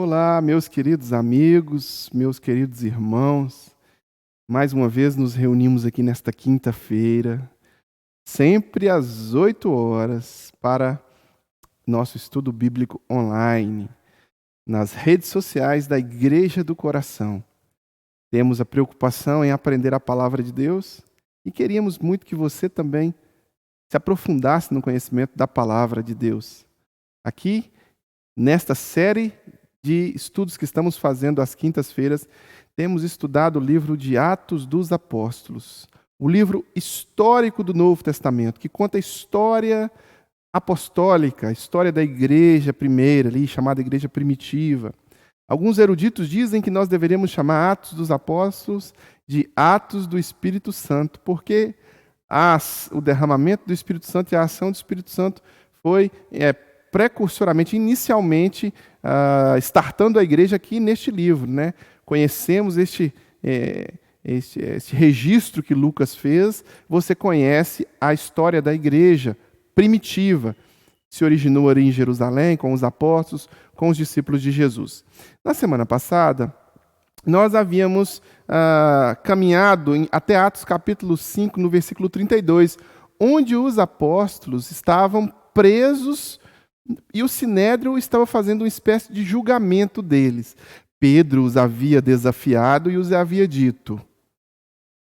Olá, meus queridos amigos, meus queridos irmãos. Mais uma vez nos reunimos aqui nesta quinta-feira, sempre às 8 horas, para nosso estudo bíblico online, nas redes sociais da Igreja do Coração. Temos a preocupação em aprender a palavra de Deus e queríamos muito que você também se aprofundasse no conhecimento da palavra de Deus. Aqui, nesta série de estudos que estamos fazendo às quintas-feiras, temos estudado o livro de Atos dos Apóstolos, o livro histórico do Novo Testamento, que conta a história apostólica, a história da igreja primeira, ali, chamada igreja primitiva. Alguns eruditos dizem que nós deveríamos chamar Atos dos Apóstolos de Atos do Espírito Santo, porque o derramamento do Espírito Santo e a ação do Espírito Santo foi precursoramente, inicialmente, startando a igreja aqui neste livro, né? Conhecemos este registro que Lucas fez. Você conhece a história da igreja primitiva. Se originou ali em Jerusalém, com os apóstolos, com os discípulos de Jesus. Na semana passada, nós havíamos caminhado até Atos capítulo 5, no versículo 32, onde os apóstolos estavam presos e o Sinédrio estava fazendo uma espécie de julgamento deles. Pedro os havia desafiado e os havia dito: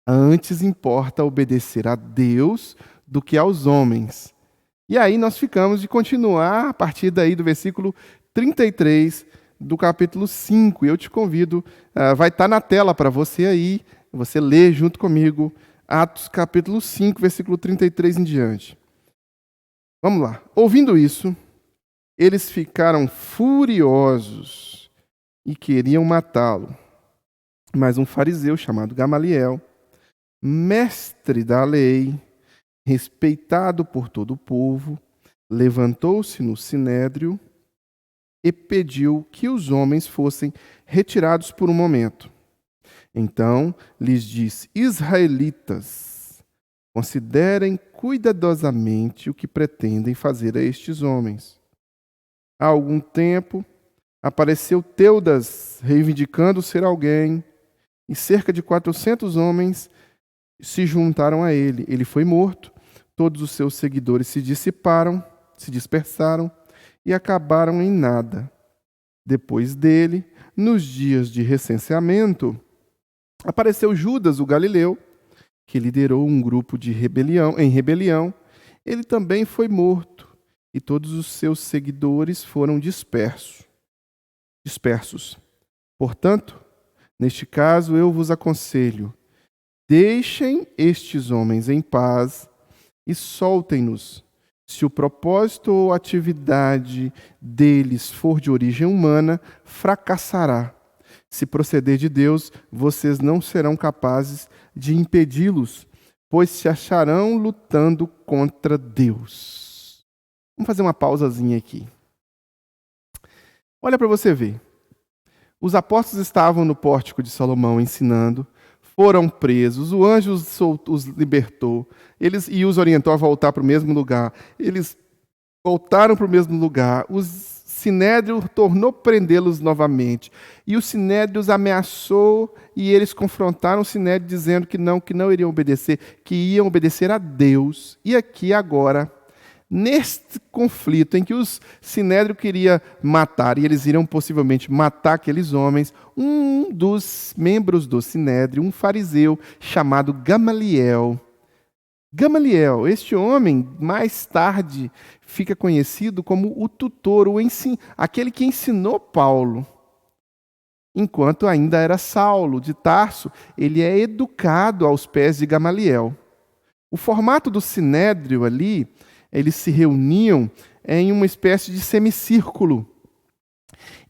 antes importa obedecer a Deus do que aos homens. E aí nós ficamos de continuar a partir daí do versículo 33 do capítulo 5. Eu te convido, vai estar na tela para você aí, você lê junto comigo, Atos capítulo 5, versículo 33 em diante. Vamos lá. Ouvindo isso, eles ficaram furiosos e queriam matá-lo. Mas um fariseu chamado Gamaliel, mestre da lei, respeitado por todo o povo, levantou-se no sinédrio e pediu que os homens fossem retirados por um momento. Então lhes disse: israelitas, considerem cuidadosamente o que pretendem fazer a estes homens. Há algum tempo, apareceu Teudas, reivindicando ser alguém, e cerca de 400 homens se juntaram a ele. Ele foi morto, todos os seus seguidores se dispersaram e acabaram em nada. Depois dele, nos dias de recenseamento, apareceu Judas, o Galileu, que liderou um grupo em rebelião. Ele também foi morto, e todos os seus seguidores foram dispersos. Portanto, neste caso, eu vos aconselho: deixem estes homens em paz e soltem-nos. Se o propósito ou atividade deles for de origem humana, fracassará. Se proceder de Deus, vocês não serão capazes de impedi-los, pois se acharão lutando contra Deus. Vamos fazer uma pausazinha aqui. Olha para você ver. Os apóstolos estavam no pórtico de Salomão ensinando, foram presos, o anjo os libertou e os orientou a voltar para o mesmo lugar. Eles voltaram para o mesmo lugar. O Sinédrio tornou prendê-los novamente. E o Sinédrio os ameaçou e eles confrontaram o Sinédrio dizendo que não iriam obedecer, que iam obedecer a Deus. E aqui agora, neste conflito em que o Sinédrio queria matar, e eles iriam possivelmente matar aqueles homens, um dos membros do Sinédrio, um fariseu chamado Gamaliel. Gamaliel, este homem, mais tarde, fica conhecido como o tutor, aquele que ensinou Paulo. Enquanto ainda era Saulo de Tarso, ele é educado aos pés de Gamaliel. O formato do Sinédrio ali, eles se reuniam em uma espécie de semicírculo.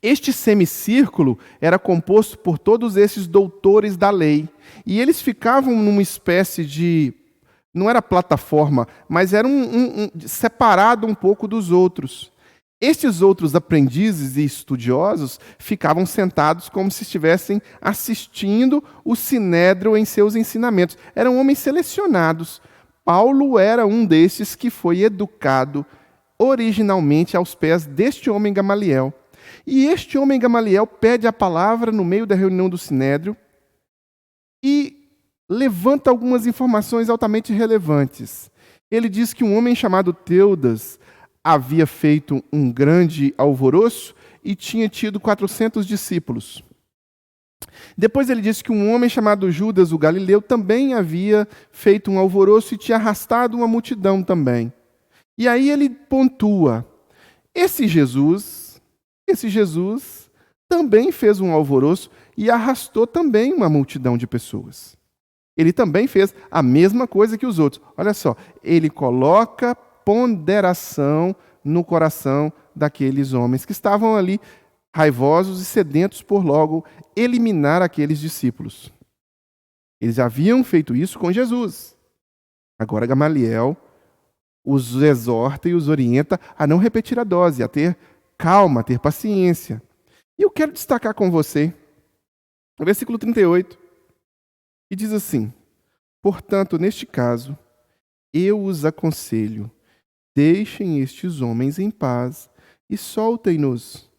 Este semicírculo era composto por todos esses doutores da lei. E eles ficavam numa espécie de... não era plataforma, mas era separado um pouco dos outros. Estes outros aprendizes e estudiosos ficavam sentados como se estivessem assistindo o Sinédrio em seus ensinamentos. Eram homens selecionados. Paulo era um desses que foi educado originalmente aos pés deste homem Gamaliel. E este homem Gamaliel pede a palavra no meio da reunião do Sinédrio e levanta algumas informações altamente relevantes. Ele diz que um homem chamado Teudas havia feito um grande alvoroço e tinha tido 400 discípulos. Depois ele disse que um homem chamado Judas, o Galileu, também havia feito um alvoroço e tinha arrastado uma multidão também. E aí ele pontua: esse Jesus também fez um alvoroço e arrastou também uma multidão de pessoas. Ele também fez a mesma coisa que os outros. Olha só, ele coloca ponderação no coração daqueles homens que estavam ali raivosos e sedentos por logo eliminar aqueles discípulos. Eles haviam feito isso com Jesus. Agora Gamaliel os exorta e os orienta a não repetir a dose, a ter calma, a ter paciência. E eu quero destacar com você o versículo 38, que diz assim: portanto, neste caso, eu os aconselho, deixem estes homens em paz e soltem-nos.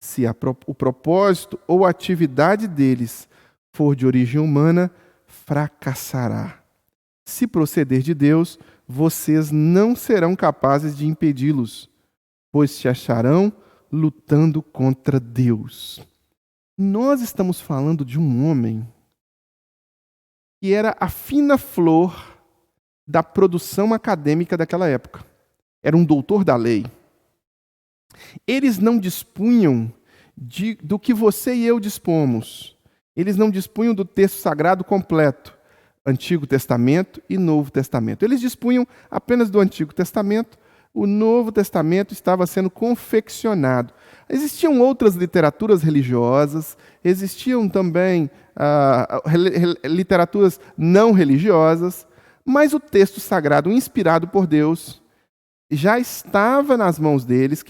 Se o propósito ou a atividade deles for de origem humana, fracassará. Se proceder de Deus, vocês não serão capazes de impedi-los, pois se acharão lutando contra Deus. Nós estamos falando de um homem que era a fina flor da produção acadêmica daquela época. Era um doutor da lei. Eles não dispunham do que você e eu dispomos. Eles não dispunham do texto sagrado completo, Antigo Testamento e Novo Testamento. Eles dispunham apenas do Antigo Testamento. O Novo Testamento estava sendo confeccionado. Existiam outras literaturas religiosas, existiam também literaturas não religiosas, mas o texto sagrado inspirado por Deus já estava nas mãos deles,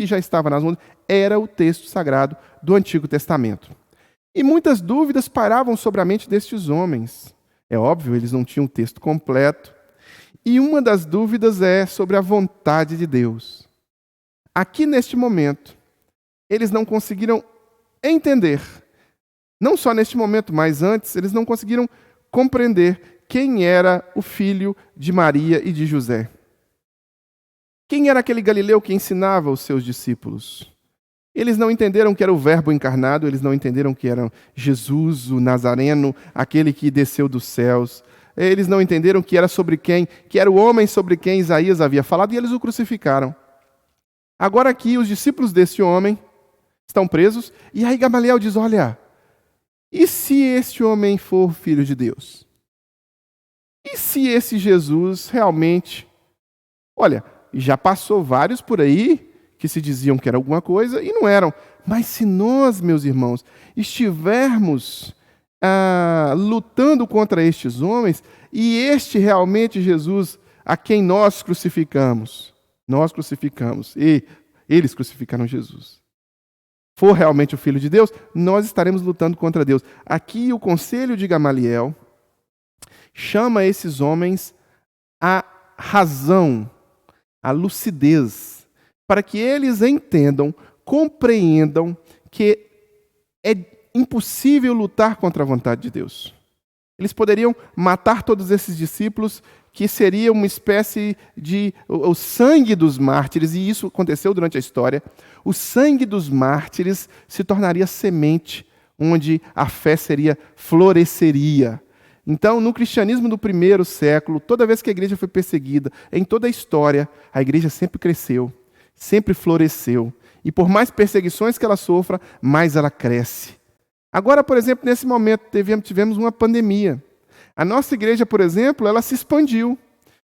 era o texto sagrado do Antigo Testamento. E muitas dúvidas pairavam sobre a mente destes homens. É óbvio, eles não tinham o texto completo. E uma das dúvidas é sobre a vontade de Deus. Aqui, neste momento, eles não conseguiram entender, não só neste momento, mas antes, eles não conseguiram compreender quem era o filho de Maria e de José. Quem era aquele Galileu que ensinava os seus discípulos? Eles não entenderam que era o Verbo encarnado, eles não entenderam que era Jesus, o Nazareno, aquele que desceu dos céus. Eles não entenderam que era o homem sobre quem Isaías havia falado, e eles o crucificaram. Agora aqui, os discípulos desse homem estão presos, e aí Gamaliel diz: olha, e se este homem for filho de Deus? E se esse Jesus realmente... Olha, já passou vários por aí que se diziam que era alguma coisa e não eram. Mas se nós, meus irmãos, estivermos lutando contra estes homens, e este realmente Jesus a quem nós crucificamos, e eles crucificaram Jesus, for realmente o Filho de Deus, nós estaremos lutando contra Deus. Aqui o conselho de Gamaliel chama esses homens à razão, à lucidez, para que eles entendam, compreendam que é impossível lutar contra a vontade de Deus. Eles poderiam matar todos esses discípulos, que seria uma espécie de o sangue dos mártires, e isso aconteceu durante a história. O sangue dos mártires se tornaria semente, onde a fé floresceria. Então, no cristianismo do primeiro século, toda vez que a igreja foi perseguida, em toda a história, a igreja sempre cresceu, sempre floresceu. E por mais perseguições que ela sofra, mais ela cresce. Agora, por exemplo, nesse momento, tivemos uma pandemia. A nossa igreja, por exemplo, ela se expandiu.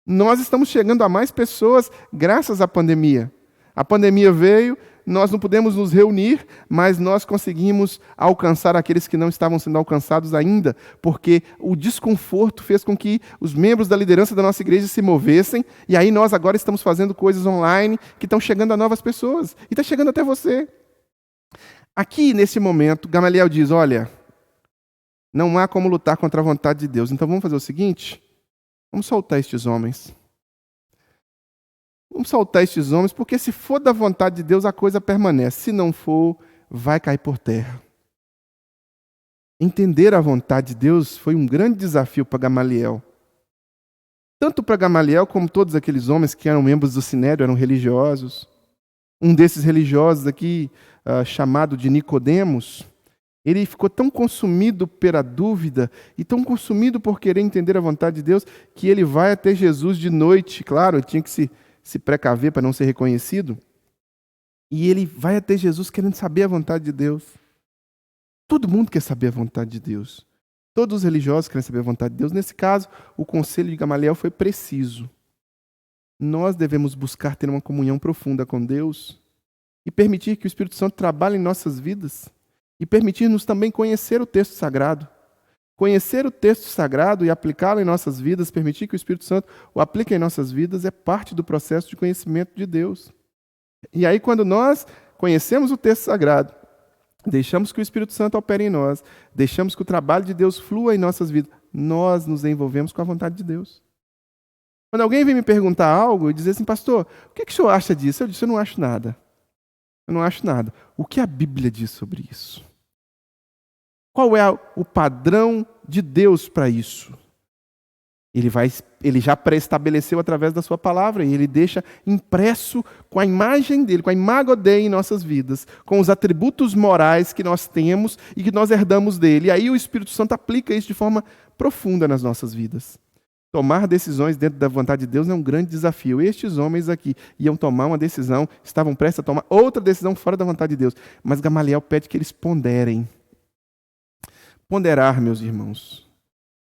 Nós estamos chegando a mais pessoas graças à pandemia. A pandemia veio, nós não pudemos nos reunir, mas nós conseguimos alcançar aqueles que não estavam sendo alcançados ainda, porque o desconforto fez com que os membros da liderança da nossa igreja se movessem, e aí nós agora estamos fazendo coisas online que estão chegando a novas pessoas, e está chegando até você. Aqui, nesse momento, Gamaliel diz: olha, não há como lutar contra a vontade de Deus, então vamos fazer o seguinte, vamos soltar estes homens. Vamos soltar estes homens, porque se for da vontade de Deus, a coisa permanece. Se não for, vai cair por terra. Entender a vontade de Deus foi um grande desafio para Gamaliel. Tanto para Gamaliel como todos aqueles homens que eram membros do Sinédrio, eram religiosos. Um desses religiosos aqui, chamado de Nicodemos, ele ficou tão consumido pela dúvida e tão consumido por querer entender a vontade de Deus que ele vai até Jesus de noite. Claro, ele tinha que se precaver para não ser reconhecido. E ele vai até Jesus querendo saber a vontade de Deus. Todo mundo quer saber a vontade de Deus. Todos os religiosos querem saber a vontade de Deus. Nesse caso, o conselho de Gamaliel foi preciso. Nós devemos buscar ter uma comunhão profunda com Deus e permitir que o Espírito Santo trabalhe em nossas vidas e permitir-nos também conhecer o texto sagrado. Conhecer o texto sagrado e aplicá-lo em nossas vidas, permitir que o Espírito Santo o aplique em nossas vidas é parte do processo de conhecimento de Deus. E aí, quando nós conhecemos o texto sagrado, deixamos que o Espírito Santo opere em nós, deixamos que o trabalho de Deus flua em nossas vidas, nós nos envolvemos com a vontade de Deus. Quando alguém vem me perguntar algo e dizer assim, pastor, o que o senhor acha disso? Eu disse, eu não acho nada. Eu não acho nada. O que a Bíblia diz sobre isso? Qual é o padrão de Deus para isso? Ele já pré-estabeleceu através da sua palavra e ele deixa impresso com a imagem dele, com a imago Dei em nossas vidas, com os atributos morais que nós temos e que nós herdamos dele. E aí o Espírito Santo aplica isso de forma profunda nas nossas vidas. Tomar decisões dentro da vontade de Deus é um grande desafio. Estes homens aqui iam tomar uma decisão, estavam prestes a tomar outra decisão fora da vontade de Deus. Mas Gamaliel pede que eles ponderem. Ponderar, meus irmãos.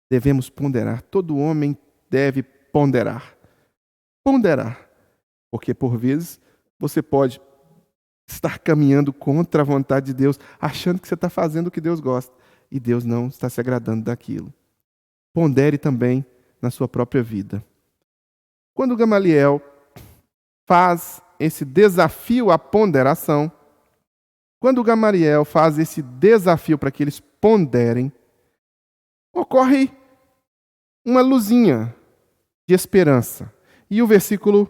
Devemos ponderar. Todo homem deve ponderar. Ponderar. Porque, por vezes, você pode estar caminhando contra a vontade de Deus, achando que você está fazendo o que Deus gosta. E Deus não está se agradando daquilo. Pondere também na sua própria vida. Quando Gamaliel faz esse desafio à ponderação, quando Gamaliel faz esse desafio para que eles ponderem, ocorre uma luzinha de esperança. E o versículo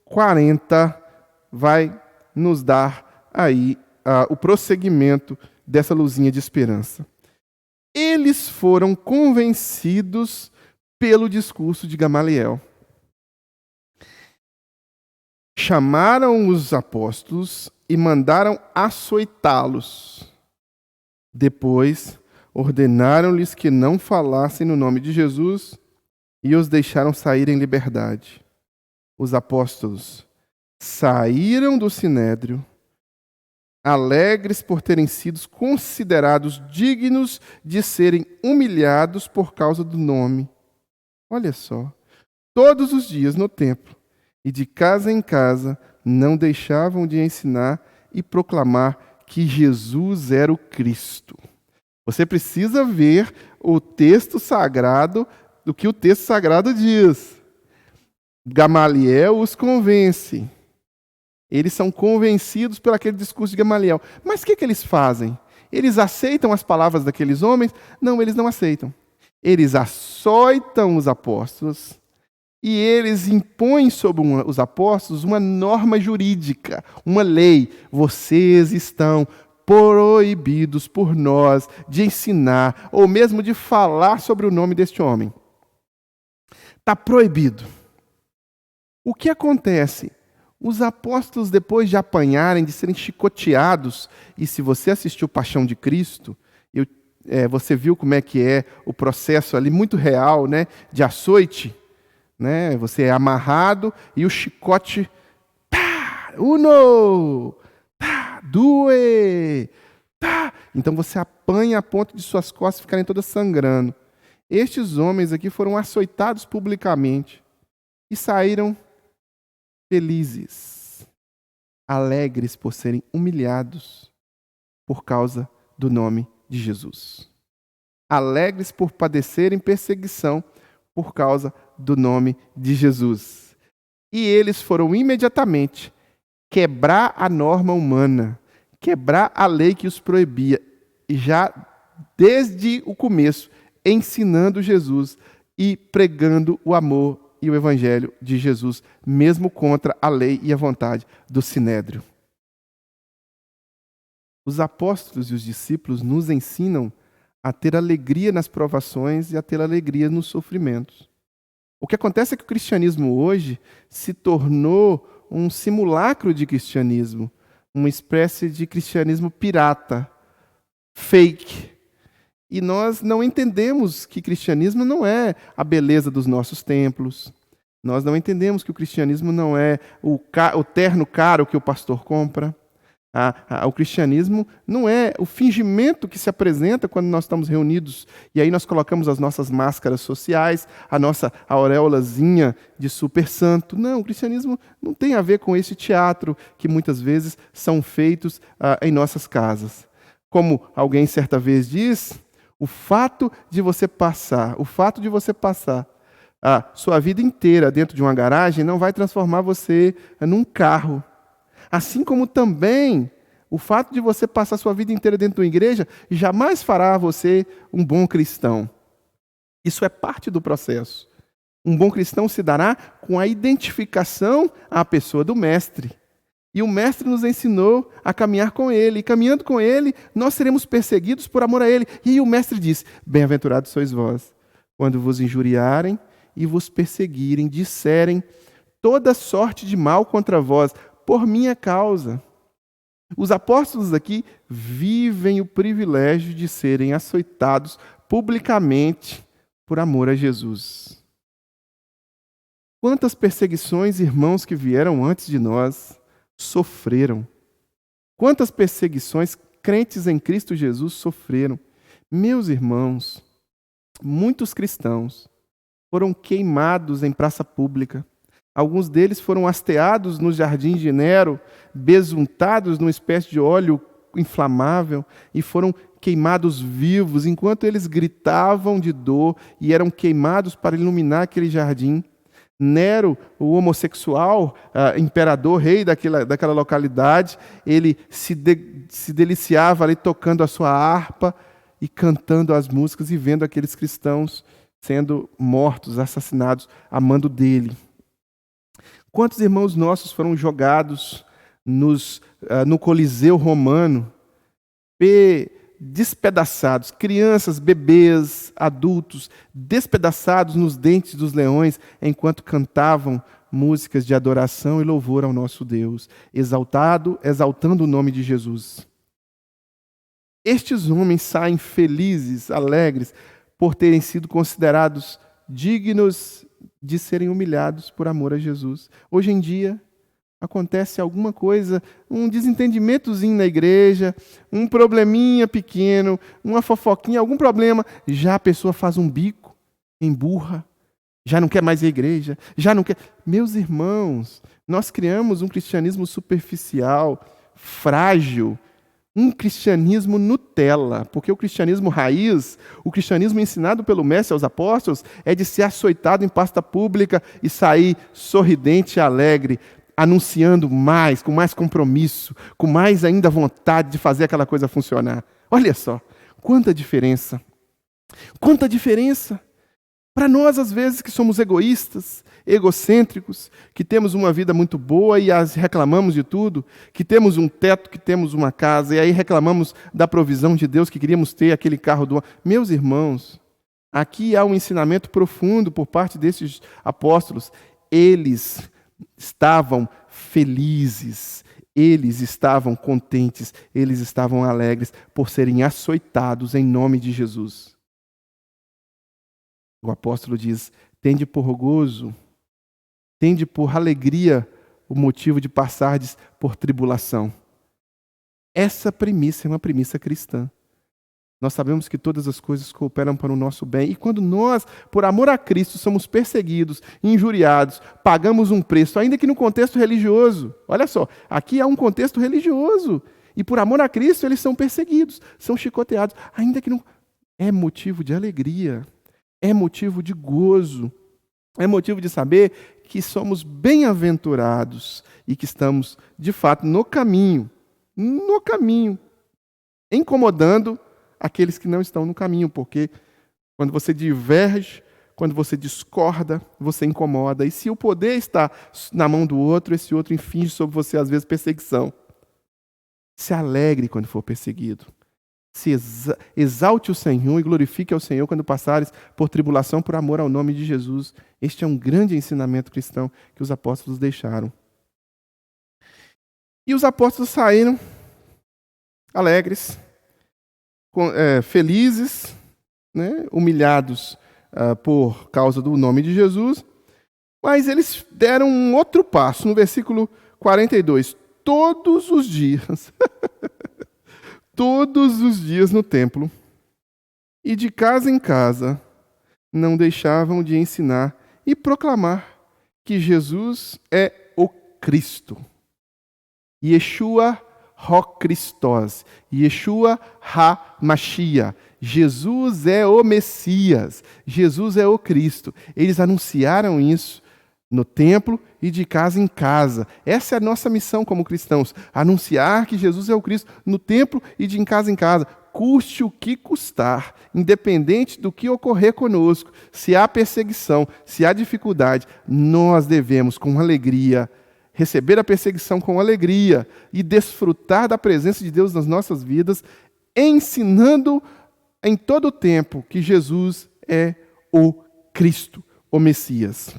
40 vai nos dar aí o prosseguimento dessa luzinha de esperança. Eles foram convencidos pelo discurso de Gamaliel. Chamaram os apóstolos e mandaram açoitá-los. Depois, ordenaram-lhes que não falassem no nome de Jesus e os deixaram sair em liberdade. Os apóstolos saíram do sinédrio, alegres por terem sido considerados dignos de serem humilhados por causa do nome. Olha só, todos os dias no templo e de casa em casa não deixavam de ensinar e proclamar que Jesus era o Cristo. Você precisa ver o texto sagrado, do que o texto sagrado diz. Gamaliel os convence. Eles são convencidos por aquele discurso de Gamaliel. Mas o que eles fazem? Eles aceitam as palavras daqueles homens? Não, eles não aceitam. Eles açoitam os apóstolos e eles impõem sobre os apóstolos uma norma jurídica, uma lei. Vocês estão proibidos por nós de ensinar ou mesmo de falar sobre o nome deste homem. Está proibido. O que acontece? Os apóstolos, depois de apanharem, de serem chicoteados, e se você assistiu Paixão de Cristo, você viu como é que é o processo ali, muito real, né, de açoite, né? Você é amarrado e o chicote, pá, uno, pá, due, pá. Então você apanha a ponto de suas costas ficarem todas sangrando. Estes homens aqui foram açoitados publicamente e saíram felizes, alegres por serem humilhados por causa do nome de Jesus. Alegres por padecerem perseguição por causa do nome de Jesus. E eles foram imediatamente quebrar a norma humana, quebrar a lei que os proibia, e já desde o começo, ensinando Jesus e pregando o amor e o evangelho de Jesus, mesmo contra a lei e a vontade do Sinédrio. Os apóstolos e os discípulos nos ensinam a ter alegria nas provações e a ter alegria nos sofrimentos. O que acontece é que o cristianismo hoje se tornou um simulacro de cristianismo, uma espécie de cristianismo pirata, fake. E nós não entendemos que cristianismo não é a beleza dos nossos templos. Nós não entendemos que o cristianismo não é o terno caro que o pastor compra. O cristianismo não é o fingimento que se apresenta quando nós estamos reunidos e aí nós colocamos as nossas máscaras sociais, a nossa auréolazinha de super santo. Não, o cristianismo não tem a ver com esse teatro que muitas vezes são feitos em nossas casas. Como alguém certa vez diz, o fato de você passar a sua vida inteira dentro de uma garagem não vai transformar você num carro. Assim como também o fato de você passar a sua vida inteira dentro de uma igreja jamais fará você um bom cristão. Isso é parte do processo. Um bom cristão se dará com a identificação à pessoa do mestre. E o mestre nos ensinou a caminhar com ele. E caminhando com ele, nós seremos perseguidos por amor a ele. E aí o mestre disse: bem-aventurados sois vós, quando vos injuriarem e vos perseguirem, disserem toda sorte de mal contra vós, por minha causa. Os apóstolos aqui vivem o privilégio de serem açoitados publicamente por amor a Jesus. Quantas perseguições, irmãos que vieram antes de nós, sofreram? Quantas perseguições crentes em Cristo Jesus sofreram? Meus irmãos, muitos cristãos foram queimados em praça pública. Alguns deles foram hasteados no jardim de Nero, besuntados numa espécie de óleo inflamável e foram queimados vivos, enquanto eles gritavam de dor e eram queimados para iluminar aquele jardim. Nero, o homossexual, imperador, rei daquela localidade, ele se deliciava ali tocando a sua harpa e cantando as músicas e vendo aqueles cristãos sendo mortos, assassinados, amando dele. Quantos irmãos nossos foram jogados no Coliseu Romano, despedaçados, crianças, bebês, adultos, despedaçados nos dentes dos leões, enquanto músicas de adoração e louvor ao nosso Deus, exaltando o nome de Jesus. Estes homens saem felizes, alegres, por terem sido considerados dignos de serem humilhados por amor a Jesus. Hoje em dia, acontece alguma coisa, um desentendimentozinho na igreja, um probleminha pequeno, uma fofoquinha, algum problema, já a pessoa faz um bico, emburra, já não quer mais a igreja, já não quer... Meus irmãos, nós criamos um cristianismo superficial, frágil, um cristianismo Nutella, porque o cristianismo raiz, o cristianismo ensinado pelo mestre aos apóstolos, é de ser açoitado em pasta pública e sair sorridente e alegre, anunciando mais, com mais compromisso, com mais ainda vontade de fazer aquela coisa funcionar. Olha só, quanta diferença! Quanta diferença! Para nós, às vezes, que somos egoístas, egocêntricos, que temos uma vida muito boa e reclamamos de tudo, que temos um teto, que temos uma casa, e aí reclamamos da provisão de Deus, que queríamos ter aquele carro do... Meus irmãos, aqui há um ensinamento profundo por parte desses apóstolos. Eles estavam felizes, eles estavam contentes, eles estavam alegres por serem açoitados em nome de Jesus. O apóstolo diz: tende por gozo, tende por alegria o motivo de passardes por tribulação. Essa premissa é uma premissa cristã. Nós sabemos que todas as coisas cooperam para o nosso bem. E quando nós, por amor a Cristo, somos perseguidos, injuriados, pagamos um preço, ainda que no contexto religioso. Olha só, aqui há um contexto religioso. E por amor a Cristo, eles são perseguidos, são chicoteados, ainda que não... É motivo de alegria. É motivo de gozo, é motivo de saber que somos bem-aventurados e que estamos, de fato, no caminho, incomodando aqueles que não estão no caminho, porque quando você diverge, quando você discorda, você incomoda. E se o poder está na mão do outro, esse outro inflige sobre você, às vezes, perseguição. Se alegre quando for perseguido. Exalte o Senhor e glorifique ao Senhor quando passares por tribulação por amor ao nome de Jesus. Este é um grande ensinamento cristão que os apóstolos deixaram. E os apóstolos saíram alegres, felizes, né, humilhados por causa do nome de Jesus, mas eles deram um outro passo no versículo 42. Todos os dias, todos os dias no templo, e de casa em casa, não deixavam de ensinar e proclamar que Jesus é o Cristo. Yeshua HaChristos, Yeshua HaMashiach. Jesus é o Messias, Jesus é o Cristo. Eles anunciaram isso no templo e de casa em casa. Essa é a nossa missão como cristãos, anunciar que Jesus é o Cristo no templo e de casa em casa, custe o que custar, independente do que ocorrer conosco. Se há perseguição, se há dificuldade, nós devemos com alegria receber a perseguição com alegria e desfrutar da presença de Deus nas nossas vidas, ensinando em todo o tempo que Jesus é o Cristo, o Messias.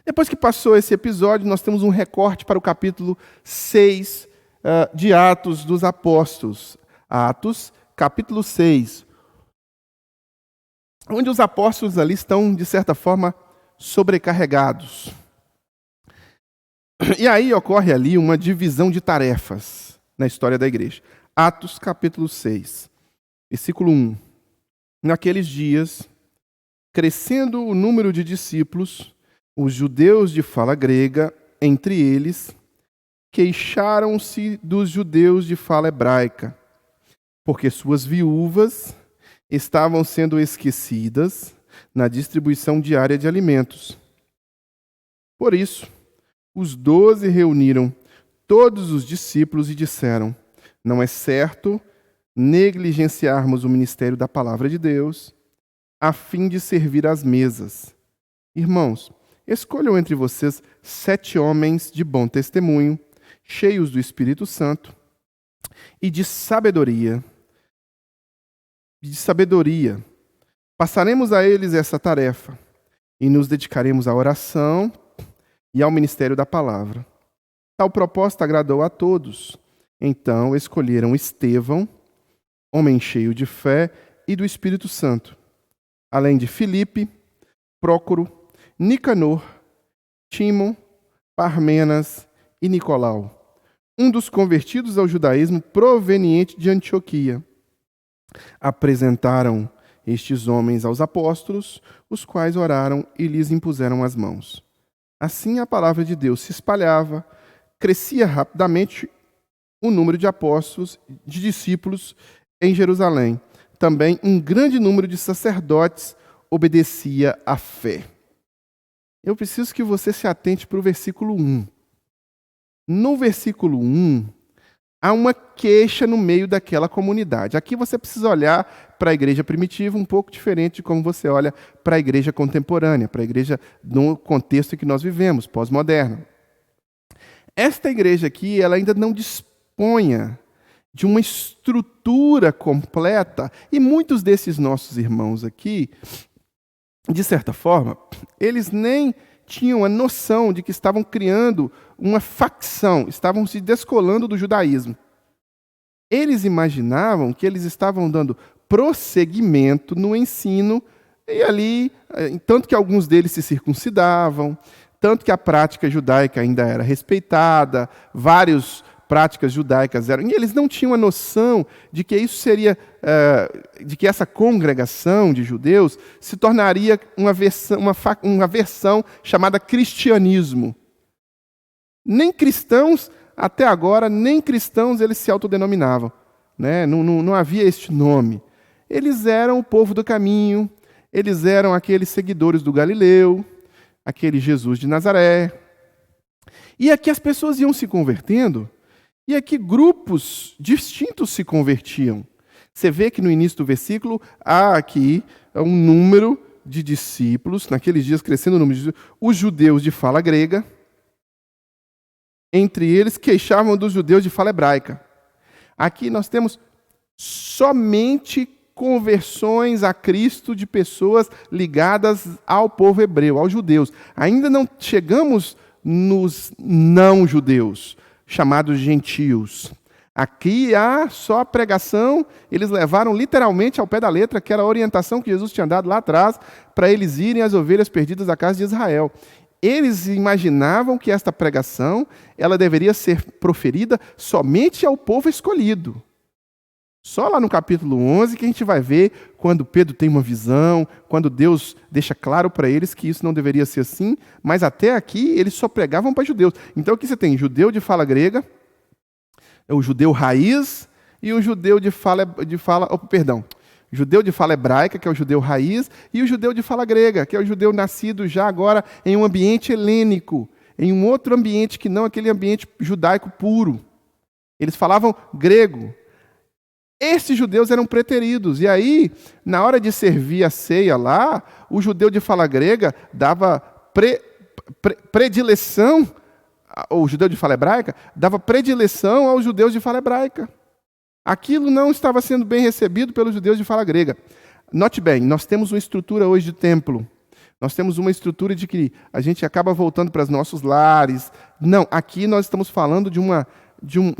Depois que passou esse episódio, nós temos um recorte para o capítulo 6 de Atos dos Apóstolos. Atos, capítulo 6. Onde os apóstolos ali estão, de certa forma, sobrecarregados. E aí ocorre ali uma divisão de tarefas na história da igreja. Atos, capítulo 6, versículo 1. Naqueles dias, crescendo o número de discípulos, os judeus de fala grega, entre eles, queixaram-se dos judeus de fala hebraica, porque suas viúvas estavam sendo esquecidas na distribuição diária de alimentos. Por isso, os 12 reuniram todos os discípulos e disseram: não é certo negligenciarmos o ministério da palavra de Deus, a fim de servir às mesas. Irmãos, escolham entre vocês 7 homens de bom testemunho, cheios do Espírito Santo e de sabedoria. Passaremos a eles essa tarefa e nos dedicaremos à oração e ao ministério da palavra. Tal proposta agradou a todos. Então escolheram Estevão, homem cheio de fé e do Espírito Santo, além de Filipe, Prócoro, Nicanor, Tímon, Parmenas e Nicolau, um dos convertidos ao judaísmo proveniente de Antioquia. Apresentaram estes homens aos apóstolos, os quais oraram e lhes impuseram as mãos. Assim a palavra de Deus se espalhava, crescia rapidamente o número de apóstolos, de discípulos em Jerusalém. Também um grande número de sacerdotes obedecia à fé. Eu preciso que você se atente para o versículo 1. No versículo 1, há uma queixa no meio daquela comunidade. Aqui você precisa olhar para a igreja primitiva um pouco diferente de como você olha para a igreja contemporânea, para a igreja no contexto em que nós vivemos, pós-moderno. Esta igreja aqui, ela ainda não disponha de uma estrutura completa, e muitos desses nossos irmãos aqui, de certa forma, eles nem tinham a noção de que estavam criando uma facção, estavam se descolando do judaísmo. Eles imaginavam que eles estavam dando prosseguimento no ensino, e ali, tanto que alguns deles se circuncidavam, tanto que a prática judaica ainda era respeitada, várias práticas judaicas eram, e eles não tinham a noção de que isso seria, de que essa congregação de judeus se tornaria uma versão chamada cristianismo. Nem cristãos, até agora, nem cristãos eles se autodenominavam, né? Não havia este nome. Eles eram o povo do caminho, eles eram aqueles seguidores do Galileu, aquele Jesus de Nazaré. E aqui as pessoas iam se convertendo, e aqui grupos distintos se convertiam. Você vê que no início do versículo há aqui um número de discípulos, naqueles dias crescendo o número de discípulos, os judeus de fala grega, entre eles queixavam dos judeus de fala hebraica. Aqui nós temos somente conversões a Cristo de pessoas ligadas ao povo hebreu, aos judeus. Ainda não chegamos nos não-judeus, chamados gentios. Aqui há só a pregação, eles levaram literalmente ao pé da letra, que era a orientação que Jesus tinha dado lá atrás, para eles irem às ovelhas perdidas da casa de Israel. Eles imaginavam que esta pregação ela deveria ser proferida somente ao povo escolhido. Só lá no capítulo 11 que a gente vai ver quando Pedro tem uma visão, quando Deus deixa claro para eles que isso não deveria ser assim, mas até aqui eles só pregavam para judeus. Então aqui você tem judeu de fala grega, o judeu raiz e o judeu judeu de fala hebraica, que é o judeu raiz, e o judeu de fala grega, que é o judeu nascido já agora em um ambiente helênico, em um outro ambiente que não aquele ambiente judaico puro. Eles falavam grego. Esses judeus eram preteridos, e aí, na hora de servir a ceia lá, o judeu de fala grega dava predileção, o judeu de fala hebraica dava predileção aos judeus de fala hebraica. Aquilo não estava sendo bem recebido pelos judeus de fala grega. Note bem, nós temos uma estrutura hoje de templo. Nós temos uma estrutura de que a gente acaba voltando para os nossos lares. Não, aqui nós estamos falando de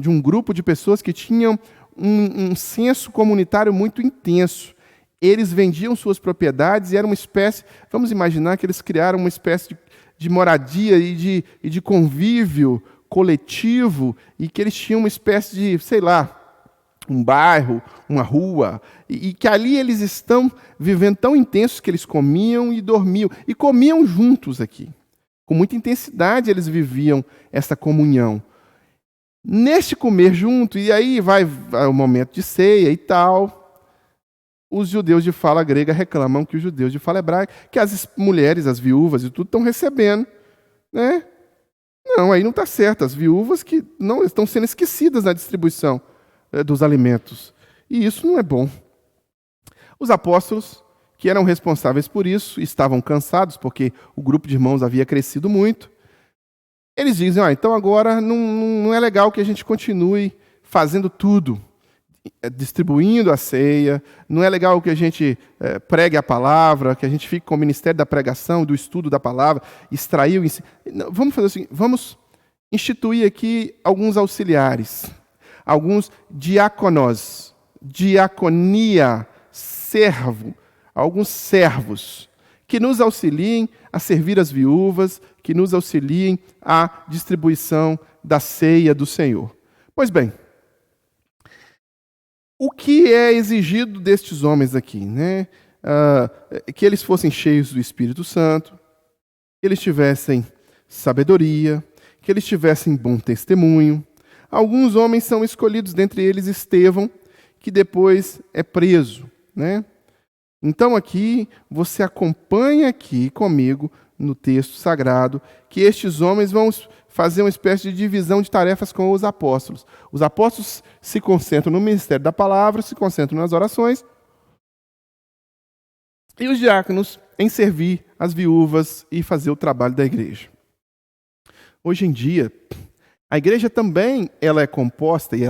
um grupo de pessoas que tinham um senso comunitário muito intenso. Eles vendiam suas propriedades e era uma espécie, vamos imaginar que eles criaram uma espécie de moradia e de convívio coletivo, e que eles tinham uma espécie de, sei lá, um bairro, uma rua, e que ali eles estão vivendo tão intensos que eles comiam e dormiam, e comiam juntos aqui. Com muita intensidade eles viviam essa comunhão. Neste comer junto, e aí vai o momento de ceia e tal, os judeus de fala grega reclamam que os judeus de fala hebraica, que as mulheres, as viúvas e tudo estão recebendo, né? Não, aí não está certo. As viúvas que não estão sendo esquecidas na distribuição dos alimentos. E isso não é bom. Os apóstolos, que eram responsáveis por isso, estavam cansados, porque o grupo de irmãos havia crescido muito. Eles dizem, então agora não é legal que a gente continue fazendo tudo, distribuindo a ceia, não é legal que a gente pregue a palavra, que a gente fique com o ministério da pregação, do estudo da palavra, extrair o ensino. Vamos fazer assim, vamos instituir aqui alguns auxiliares, alguns diáconos, diaconia, servo, alguns servos, que nos auxiliem a servir as viúvas, que nos auxiliem à distribuição da ceia do Senhor. Pois bem, o que é exigido destes homens aqui? Né? Que eles fossem cheios do Espírito Santo, que eles tivessem sabedoria, que eles tivessem bom testemunho. Alguns homens são escolhidos, dentre eles Estevão, que depois é preso. Né? Então aqui, você acompanha aqui comigo, no texto sagrado, que estes homens vão fazer uma espécie de divisão de tarefas com os apóstolos. Os apóstolos se concentram no ministério da palavra, se concentram nas orações, e os diáconos em servir as viúvas e fazer o trabalho da igreja. Hoje em dia, a igreja também ela é composta, e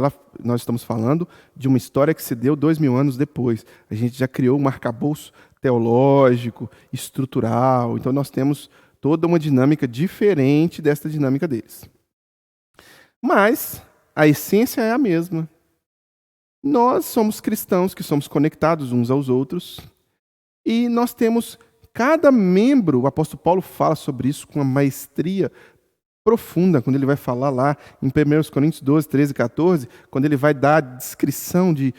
nós estamos falando de uma história que se deu 2000 anos depois. A gente já criou um arcabouço teológico, estrutural, então nós temos toda uma dinâmica diferente desta dinâmica deles. Mas a essência é a mesma. Nós somos cristãos que somos conectados uns aos outros, e nós temos cada membro, o apóstolo Paulo fala sobre isso com uma maestria profunda, quando ele vai falar lá em 1 Coríntios 12, 13 e 14, quando ele vai dar a descrição de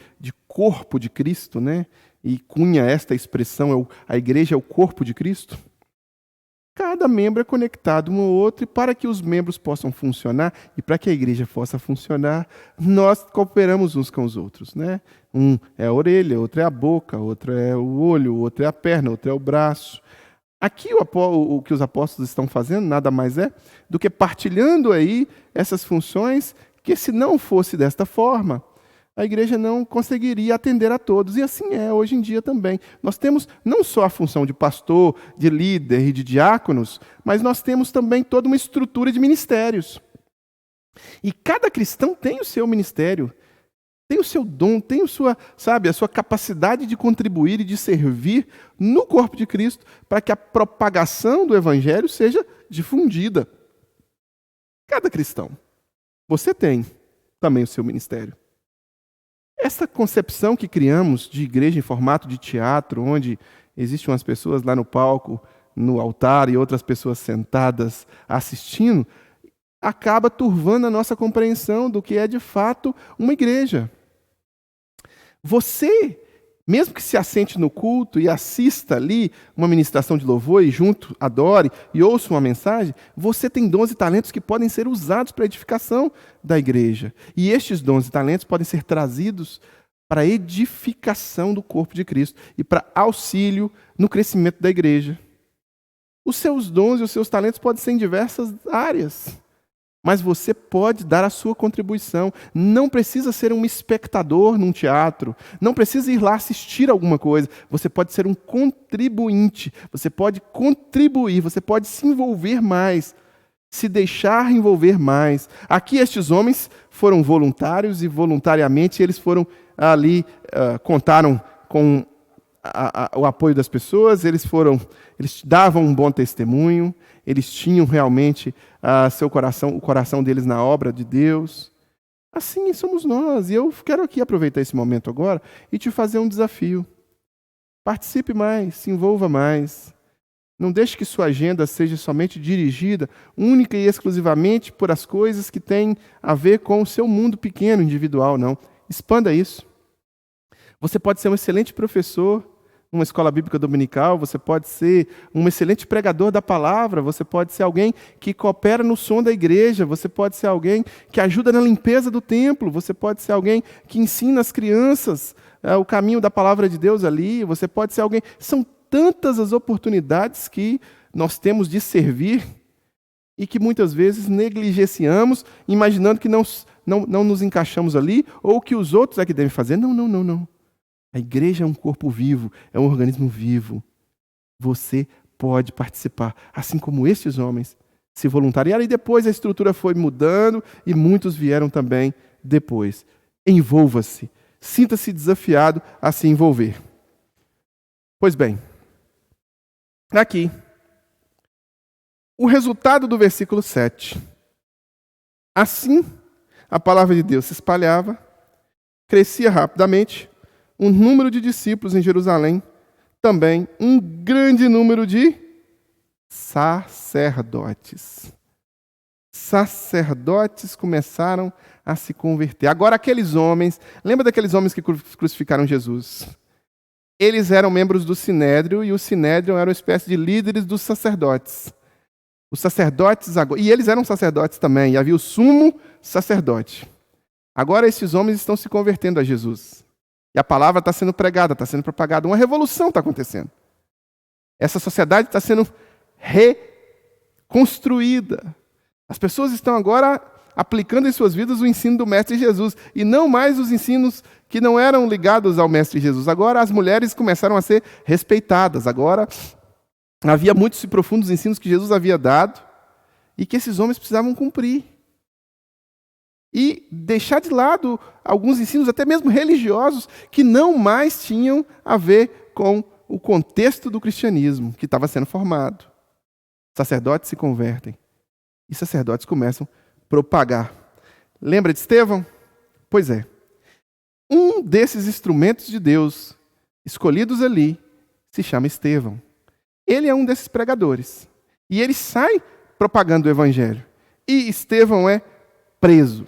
corpo de Cristo, né? E cunha esta expressão, a igreja é o corpo de Cristo. Cada membro é conectado um ao outro, e para que os membros possam funcionar, e para que a igreja possa funcionar, nós cooperamos uns com os outros. Né? Um é a orelha, outro é a boca, outro é o olho, outro é a perna, outro é o braço. Aqui o que os apóstolos estão fazendo nada mais é do que partilhando aí essas funções, que se não fosse desta forma, a igreja não conseguiria atender a todos. E assim é hoje em dia também. Nós temos não só a função de pastor, de líder e de diáconos, mas nós temos também toda uma estrutura de ministérios. E cada cristão tem o seu ministério. tem o seu dom, tem a sua capacidade de contribuir e de servir no corpo de Cristo para que a propagação do evangelho seja difundida. Cada cristão, você tem também o seu ministério. Essa concepção que criamos de igreja em formato de teatro, onde existem umas pessoas lá no palco, no altar, e outras pessoas sentadas assistindo, acaba turvando a nossa compreensão do que é de fato uma igreja. Você, mesmo que se assente no culto e assista ali uma ministração de louvor e junto adore e ouça uma mensagem, você tem dons e talentos que podem ser usados para a edificação da igreja. E estes dons e talentos podem ser trazidos para a edificação do corpo de Cristo e para auxílio no crescimento da igreja. Os seus dons e os seus talentos podem ser em diversas áreas, mas você pode dar a sua contribuição. Não precisa ser um espectador num teatro, não precisa ir lá assistir alguma coisa. Você pode ser um contribuinte, você pode contribuir, você pode se envolver mais, se deixar envolver mais. Aqui estes homens foram voluntários e voluntariamente eles foram ali, contaram com o apoio das pessoas, eles davam um bom testemunho, eles tinham realmente o coração deles na obra de Deus. Assim somos nós. E eu quero aqui aproveitar esse momento agora e te fazer um desafio. Participe mais, se envolva mais. Não deixe que sua agenda seja somente dirigida única e exclusivamente por as coisas que têm a ver com o seu mundo pequeno, individual, não. Expanda isso. Você pode ser um excelente professor numa escola bíblica dominical, você pode ser um excelente pregador da palavra, você pode ser alguém que coopera no som da igreja, você pode ser alguém que ajuda na limpeza do templo, você pode ser alguém que ensina as crianças o caminho da palavra de Deus ali, você pode ser alguém... São tantas as oportunidades que nós temos de servir e que muitas vezes negligenciamos, imaginando que não nos encaixamos ali ou que os outros é que devem fazer. Não. A igreja é um corpo vivo, é um organismo vivo. Você pode participar, assim como estes homens se voluntariaram. E depois a estrutura foi mudando e muitos vieram também depois. Envolva-se, sinta-se desafiado a se envolver. Pois bem, aqui, o resultado do versículo 7. Assim, a palavra de Deus se espalhava, crescia rapidamente, um número de discípulos em Jerusalém, também um grande número de sacerdotes. Sacerdotes começaram a se converter. Agora aqueles homens, lembra daqueles homens que crucificaram Jesus? Eles eram membros do Sinédrio e o Sinédrio era uma espécie de líderes dos sacerdotes. Os sacerdotes, e eles eram sacerdotes também, e havia o sumo sacerdote. Agora esses homens estão se convertendo a Jesus. E a palavra está sendo pregada, está sendo propagada. Uma revolução está acontecendo. Essa sociedade está sendo reconstruída. As pessoas estão agora aplicando em suas vidas o ensino do Mestre Jesus. E não mais os ensinos que não eram ligados ao Mestre Jesus. Agora as mulheres começaram a ser respeitadas. Agora havia muitos e profundos ensinos que Jesus havia dado e que esses homens precisavam cumprir. E deixar de lado alguns ensinos, até mesmo religiosos, que não mais tinham a ver com o contexto do cristianismo que estava sendo formado. Sacerdotes se convertem e sacerdotes começam a propagar. Lembra de Estevão? Pois é. Um desses instrumentos de Deus, escolhidos ali, se chama Estevão. Ele é um desses pregadores. E ele sai propagando o evangelho. E Estevão é preso.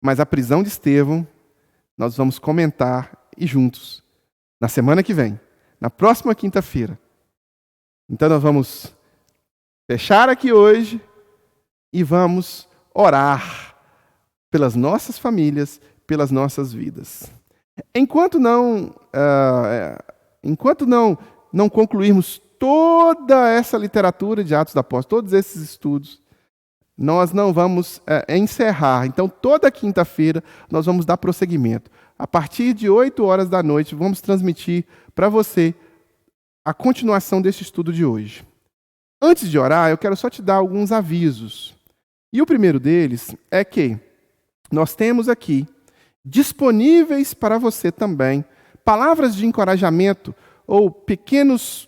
Mas a prisão de Estevão, nós vamos comentar e juntos, na semana que vem, na próxima quinta-feira. Então nós vamos fechar aqui hoje e vamos orar pelas nossas famílias, pelas nossas vidas. Enquanto não concluirmos toda essa literatura de Atos dos Apóstolos, todos esses estudos, nós não vamos encerrar. Então, toda quinta-feira, nós vamos dar prosseguimento. A partir de 8h da noite, vamos transmitir para você a continuação desse estudo de hoje. Antes de orar, eu quero só te dar alguns avisos. E o primeiro deles é que nós temos aqui, disponíveis para você também palavras de encorajamento ou pequenas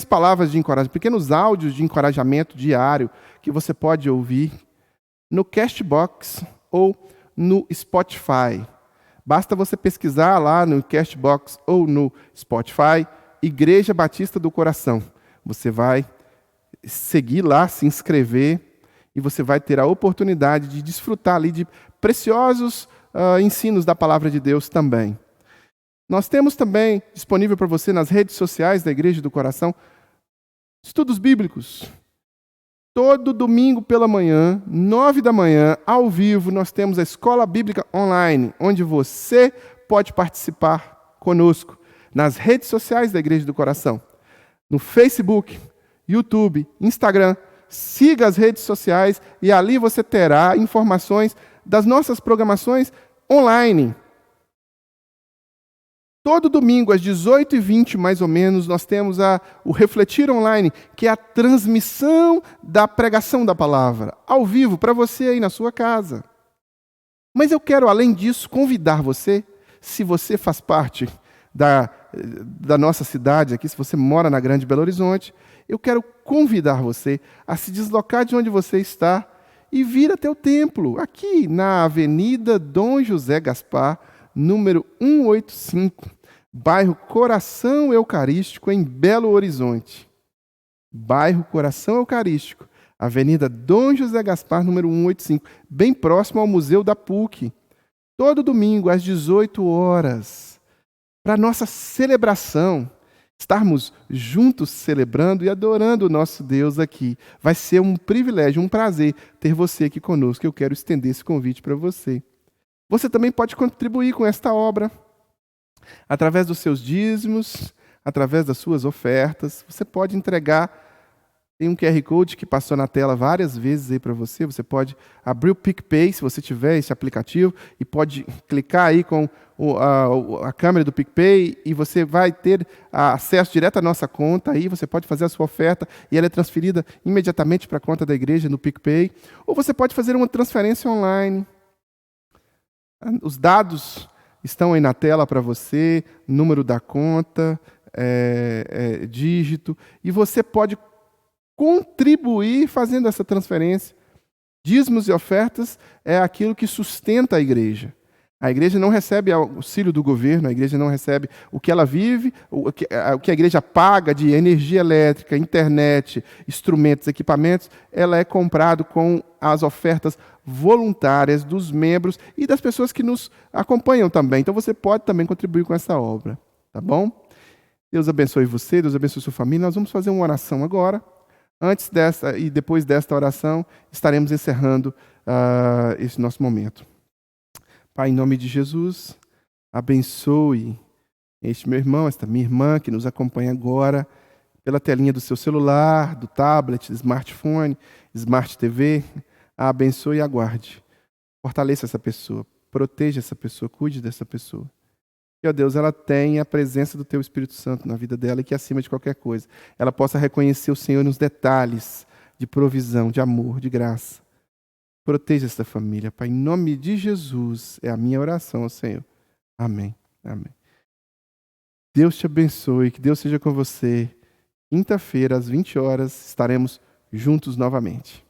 palavras de encorajamento, pequenos áudios de encorajamento diário que você pode ouvir no Castbox ou no Spotify. Basta você pesquisar lá no Castbox ou no Spotify, Igreja Batista do Coração. Você vai seguir lá, se inscrever, e você vai ter a oportunidade de desfrutar ali de preciosos ensinos da Palavra de Deus também. Nós temos também disponível para você nas redes sociais da Igreja do Coração estudos bíblicos. Todo domingo pela manhã, 9 da manhã, ao vivo, nós temos a Escola Bíblica Online, onde você pode participar conosco nas redes sociais da Igreja do Coração. No Facebook, YouTube, Instagram, siga as redes sociais e ali você terá informações das nossas programações online. Todo domingo, às 18h20, mais ou menos, nós temos o Refletir Online, que é a transmissão da pregação da palavra, ao vivo, para você aí na sua casa. Mas eu quero, além disso, convidar você, se você faz parte da nossa cidade aqui, se você mora na Grande Belo Horizonte, eu quero convidar você a se deslocar de onde você está e vir até o templo, aqui na Avenida Dom José Gaspar, número 185, bairro Coração Eucarístico, em Belo Horizonte. Bairro Coração Eucarístico, Avenida Dom José Gaspar, número 185, bem próximo ao Museu da PUC. Todo domingo, às 18 horas, para a nossa celebração, estarmos juntos celebrando e adorando o nosso Deus aqui. Vai ser um privilégio, um prazer ter você aqui conosco. Eu quero estender esse convite para você. Você também pode contribuir com esta obra, através dos seus dízimos, através das suas ofertas. Você pode entregar, tem um QR Code que passou na tela várias vezes aí para você. Você pode abrir o PicPay, se você tiver esse aplicativo, e pode clicar aí com a câmera do PicPay e você vai ter acesso direto à nossa conta. Aí você pode fazer a sua oferta e ela é transferida imediatamente para a conta da igreja no PicPay. Ou você pode fazer uma transferência online. Os dados estão aí na tela para você, número da conta, dígito, e você pode contribuir fazendo essa transferência. Dízimos e ofertas é aquilo que sustenta a igreja. A igreja não recebe auxílio do governo, a igreja não recebe o que ela vive, o que a igreja paga de energia elétrica, internet, instrumentos, equipamentos, ela é comprado com as ofertas voluntárias dos membros e das pessoas que nos acompanham também. Então você pode também contribuir com essa obra, tá bom? Deus abençoe você, Deus abençoe sua família. Nós vamos fazer uma oração agora. Antes desta e depois desta oração, estaremos encerrando esse nosso momento. Pai, em nome de Jesus, abençoe este meu irmão, esta minha irmã que nos acompanha agora pela telinha do seu celular, do tablet, do smartphone, Smart TV. Abençoe e aguarde. Fortaleça essa pessoa, proteja essa pessoa, cuide dessa pessoa. Que, ó Deus, ela tenha a presença do Teu Espírito Santo na vida dela e que, acima de qualquer coisa, ela possa reconhecer o Senhor nos detalhes de provisão, de amor, de graça. Proteja essa família, Pai. Em nome de Jesus, é a minha oração ao Senhor. Amém. Amém. Deus te abençoe, que Deus seja com você. Quinta-feira, às 20 horas, estaremos juntos novamente.